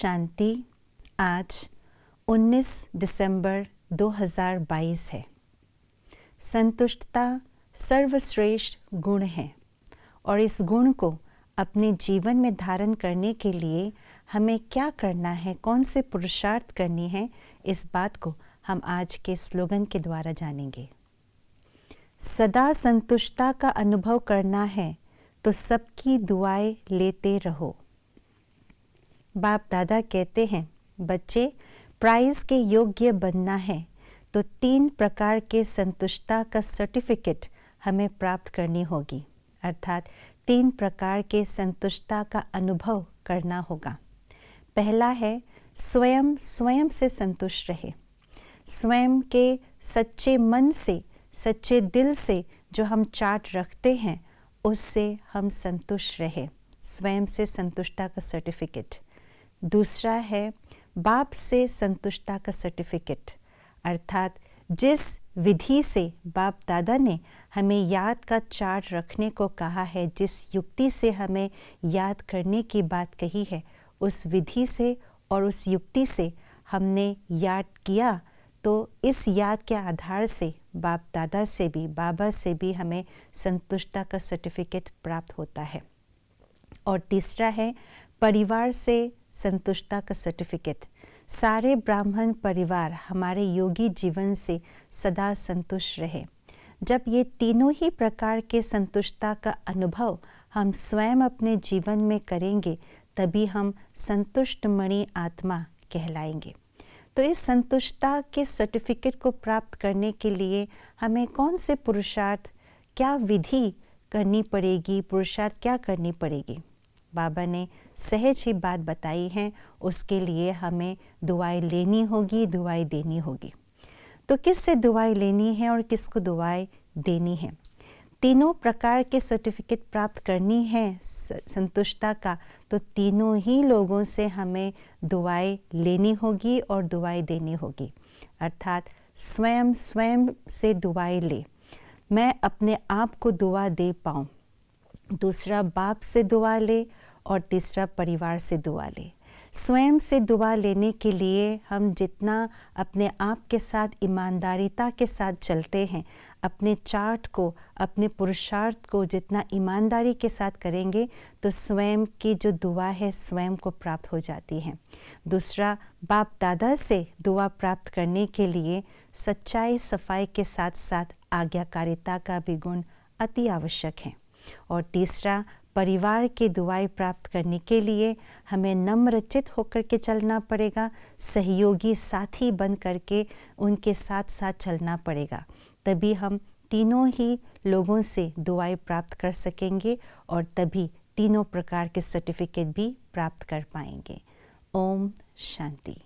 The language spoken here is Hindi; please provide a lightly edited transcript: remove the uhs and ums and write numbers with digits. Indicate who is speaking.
Speaker 1: शांति। आज 19 दिसंबर 2022 है। संतुष्टता सर्वश्रेष्ठ गुण है और इस गुण को अपने जीवन में धारण करने के लिए हमें क्या करना है, कौन से पुरुषार्थ करनी है, इस बात को हम आज के स्लोगन के द्वारा जानेंगे। सदा संतुष्टता का अनुभव करना है तो सबकी दुआएं लेते रहो। बाप दादा कहते हैं, बच्चे प्राइज के योग्य बनना है तो 3 प्रकार के संतुष्टता का सर्टिफिकेट हमें प्राप्त करनी होगी, अर्थात 3 प्रकार के संतुष्टता का अनुभव करना होगा। पहला है स्वयं से संतुष्ट रहे। स्वयं के सच्चे मन से, सच्चे दिल से जो हम चार्ट रखते हैं उससे हम संतुष्ट रहे। स्वयं से संतुष्टता का सर्टिफिकेट। दूसरा है बाप से संतुष्टता का सर्टिफिकेट, अर्थात जिस विधि से बाप दादा ने हमें याद का चार्ट रखने को कहा है, जिस युक्ति से हमें याद करने की बात कही है, उस विधि से और उस युक्ति से हमने याद किया तो इस याद के आधार से बाप दादा से भी, बाबा से भी हमें संतुष्टता का सर्टिफिकेट प्राप्त होता है। और तीसरा है परिवार से संतुष्टता का सर्टिफिकेट। सारे ब्राह्मण परिवार हमारे योगी जीवन से सदा संतुष्ट रहे। जब ये तीनों ही प्रकार के संतुष्टता का अनुभव हम स्वयं अपने जीवन में करेंगे तभी हम संतुष्ट मणि आत्मा कहलाएंगे। तो इस संतुष्टता के सर्टिफिकेट को प्राप्त करने के लिए हमें कौन से पुरुषार्थ, क्या विधि करनी पड़ेगी, पुरुषार्थ क्या करनी पड़ेगी, बाबा ने सहज ही बात बताई है। उसके लिए हमें दुआएं लेनी होगी, दुआएं देनी होगी। तो किससे दुआएं लेनी है और किसको दुआएं देनी है? तीनों प्रकार के सर्टिफिकेट प्राप्त करनी है संतुष्टता का, तो तीनों ही लोगों से हमें दुआएं लेनी होगी और दुआएं देनी होगी। अर्थात स्वयं से दुआएं ले, मैं अपने आप को दुआ दे पाऊँ। दूसरा बाप से दुआ ले और तीसरा परिवार से दुआ ले। स्वयं से दुआ लेने के लिए हम जितना अपने आप के साथ ईमानदारीता के साथ चलते हैं, अपने चार्ट को, अपने पुरुषार्थ को जितना ईमानदारी के साथ करेंगे तो स्वयं की जो दुआ है स्वयं को प्राप्त हो जाती है। दूसरा बाप दादा से दुआ प्राप्त करने के लिए सच्चाई सफाई के साथ साथ आज्ञाकारिता का भी गुण अति आवश्यक है। और तीसरा परिवार की दुआएं प्राप्त करने के लिए हमें नम्रचित होकर के चलना पड़ेगा, सहयोगी साथी बन करके उनके साथ साथ चलना पड़ेगा। तभी हम तीनों ही लोगों से दुआएं प्राप्त कर सकेंगे और तभी तीनों प्रकार के सर्टिफिकेट भी प्राप्त कर पाएंगे। ओम शांति।